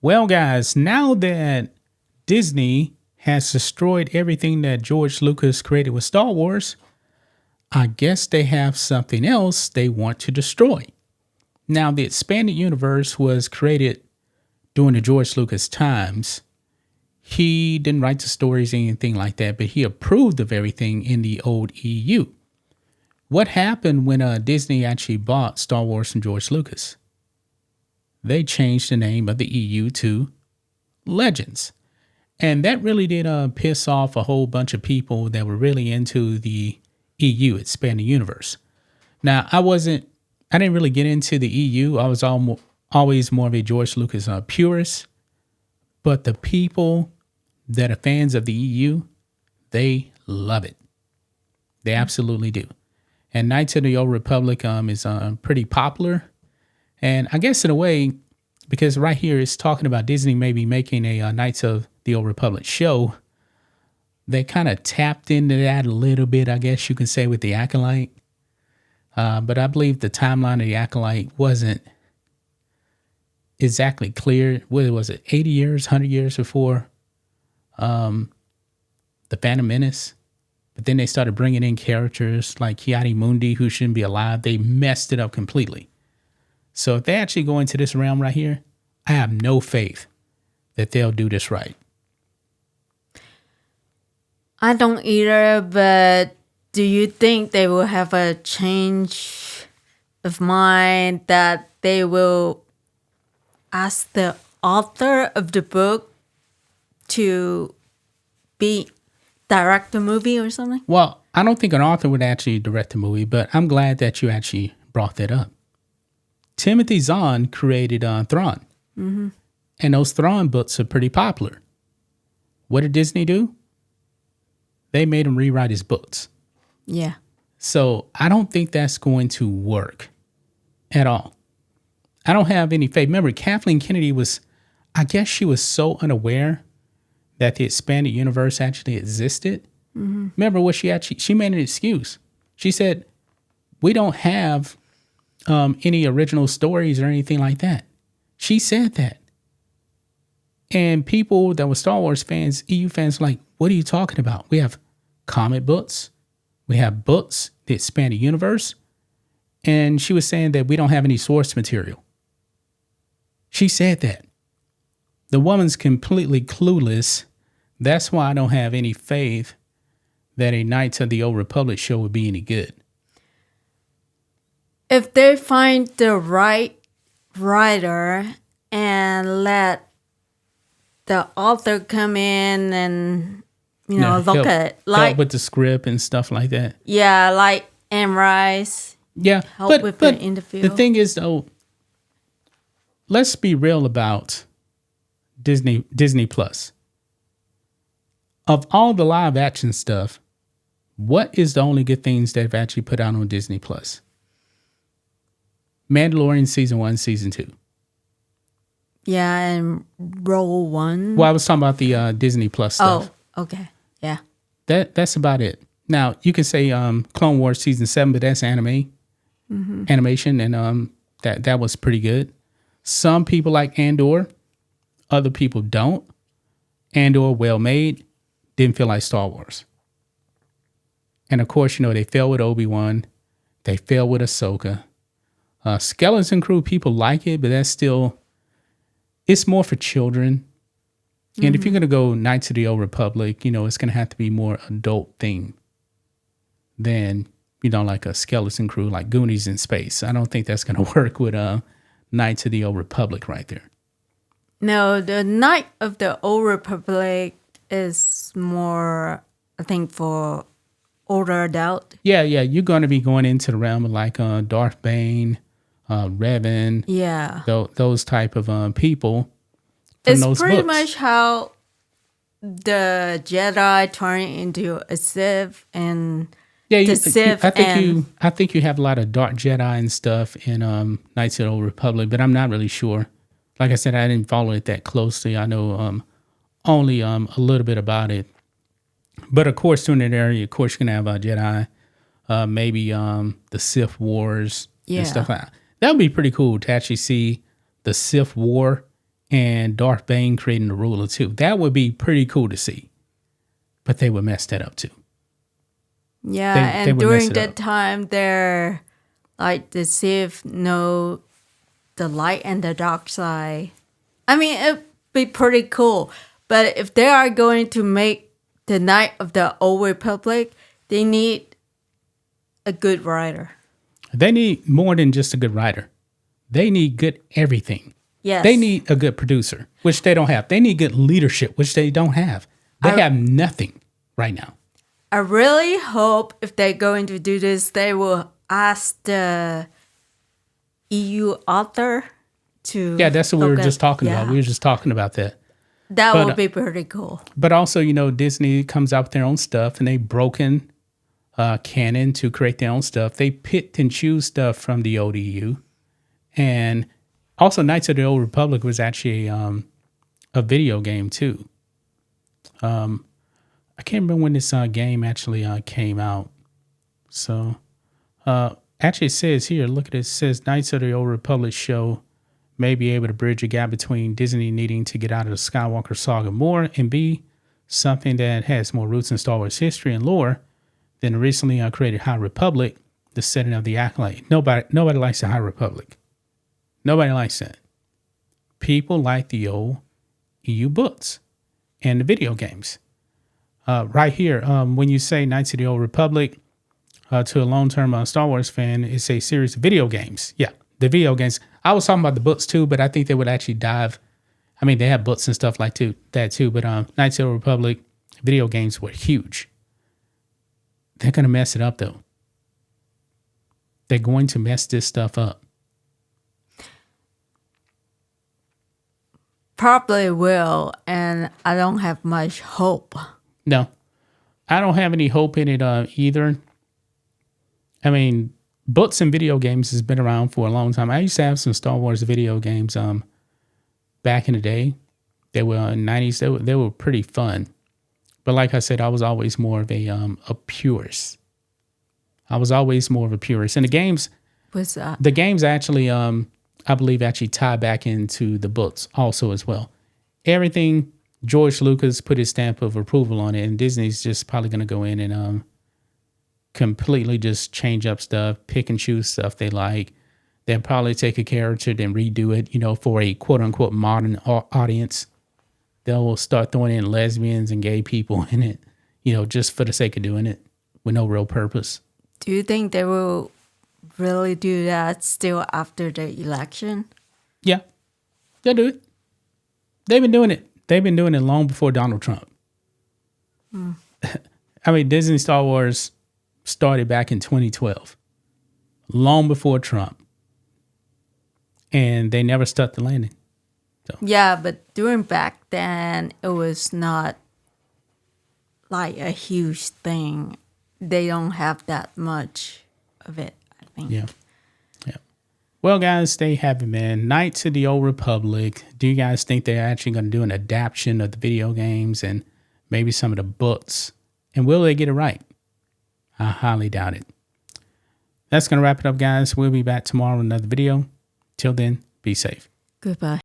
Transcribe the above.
Well, guys, now that Disney has destroyed everything that George Lucas created with Star Wars, I guess they have something else they want to destroy. Now, the expanded universe was created during the George Lucas times. He didn't write the stories or anything like that, but he approved of everything in the old EU. What happened when Disney actually bought Star Wars from George Lucas? They changed the name of the EU to Legends. And that really did piss off a whole bunch of people that were really into the EU, expanded universe. Now, I didn't really get into the EU. I was always more of a George Lucas purist. But the people that are fans of the EU, they love it. They absolutely do. And Knights of the Old Republic is pretty popular. And I guess in a way, because right here it's talking about Disney maybe making a Knights of the Old Republic show, they kind of tapped into that a little bit, I guess you can say, with the Acolyte. But I believe the timeline of the Acolyte wasn't exactly clear. What was it, 80 years, 100 years before The Phantom Menace? But then they started bringing in characters like Ki-Adi-Mundi who shouldn't be alive. They messed it up completely. So if they actually go into this realm right here, I have no faith that they'll do this right. I don't either, but do you think they will have a change of mind that they will ask the author of the book to direct the movie or something? Well, I don't think an author would actually direct the movie, but I'm glad that you actually brought that up. Timothy Zahn created Thrawn. Mm-hmm. And those Thrawn books are pretty popular. What did Disney do? They made him rewrite his books. Yeah. So I don't think that's going to work at all. I don't have any faith. Remember, Kathleen Kennedy I guess she was so unaware that the expanded universe actually existed. Mm-hmm. Remember what she made an excuse. She said, we don't have any original stories or anything like that. She said that. And people that were Star Wars fans, EU fans, were like, what are you talking about? We have comic books. We have books, the expanded universe. And she was saying that we don't have any source material. She said that. The woman's completely clueless. That's why I don't have any faith that a Knights of the Old Republic show would be any good. If they find the right writer and let the author come in and, look at help with the script and stuff like that. Yeah, like Anne Rice. Yeah, help with the interview. The thing is, though, let's be real about Disney Plus. Of all the live action stuff, what is the only good things they've actually put out on Disney Plus? Mandalorian season 1, season 2. Yeah, and Rogue One. Well, I was talking about the Disney Plus stuff. Oh, okay. Yeah. That's about it. Now, you can say Clone Wars season 7, but that's animation, and that was pretty good. Some people like Andor, other people don't. Andor, well made, didn't feel like Star Wars. And of course, they failed with Obi-Wan, they failed with Ahsoka. Skeleton Crew, people like it, but that's still, it's more for children. And if you're going to go Knights of the Old Republic, it's going to have to be more adult themed than, like a Skeleton Crew, like Goonies in space. I don't think that's going to work with Knights of the Old Republic right there. No, the Knight of the Old Republic is more, I think, for older adult. Yeah, you're going to be going into the realm of like Darth Bane, Revan. Yeah. Those type of people. It's those pretty books. much how the Jedi turn into a Sith and the Sith. I think you have a lot of Dark Jedi and stuff in Knights of the Old Republic, but I'm not really sure. Like I said, I didn't follow it that closely. I know only a little bit about it. But of course, during that area, of course, you're gonna have Jedi, maybe the Sith Wars and stuff like that. That would be pretty cool to actually see the Sith War and Darth Bane creating the ruler too. That would be pretty cool to see. But they would mess that up too. Yeah, They and would mess during it that up. time, they're like the Sith know the light and the dark side. I mean, it'd be pretty cool. But if they are going to make the Knight of the Old Republic, they need a good writer. They need more than just a good writer. They need good everything. Yes. They need a good producer, which they don't have. They need good leadership, which they don't have. They have nothing right now. I really hope if they're going to do this, they will ask the EU author to. Yeah, that's what we were look at- just talking yeah. about. We were just talking about that. That but, would be pretty cool. But also, you know, Disney comes out with their own stuff and they've broken canon to create their own stuff. They pick and choose stuff from the old EU. And also, Knights of the Old Republic was actually a video game too. I can't remember when this game actually came out. So, actually, it says here, look at it. It says Knights of the Old Republic show may be able to bridge a gap between Disney needing to get out of the Skywalker saga more and be something that has more roots in Star Wars history and lore than the recently created High Republic, the setting of the Acolyte. Nobody likes the High Republic. Nobody likes that. People like the old EU books and the video games. Right here, when you say Knights of the Old Republic to a long-term Star Wars fan, it's a series of video games. Yeah, the video games. I was talking about the books too, but I think they would actually dive. I mean, they have books and stuff like that too, but Knights of the Old Republic video games were huge. They're going to mess it up though. They're going to mess this stuff up. Probably will, and I don't have much hope. No, I don't have any hope in it either. I mean, books and video games has been around for a long time. I used to have some Star Wars video games back in the day. They were in the 90s. They were pretty fun. But like I said, I was always more of a purist. I was always more of a purist. And the games actually, I believe, actually tie back into the books also as well. Everything George Lucas put his stamp of approval on it, and Disney's just probably going to go in and completely just change up stuff, pick and choose stuff they like. They'll probably take a character, then redo it, you know, for a quote unquote modern audience. They'll start throwing in lesbians and gay people in it, you know, just for the sake of doing it with no real purpose. Do you think they will really do that still after the election? Yeah, they'll do it. They've been doing it. They've been doing it long before Donald Trump. I mean, Disney Star Wars started back in 2012, long before Trump. And they never stuck the landing. Yeah, but during back then, it was not like a huge thing. They don't have that much of it, I think. Yeah. Yeah. Well, guys, they have it, man. Knights of the Old Republic. Do you guys think they're actually going to do an adaptation of the video games and maybe some of the books? And will they get it right? I highly doubt it. That's going to wrap it up, guys. We'll be back tomorrow with another video. Till then, be safe. Goodbye.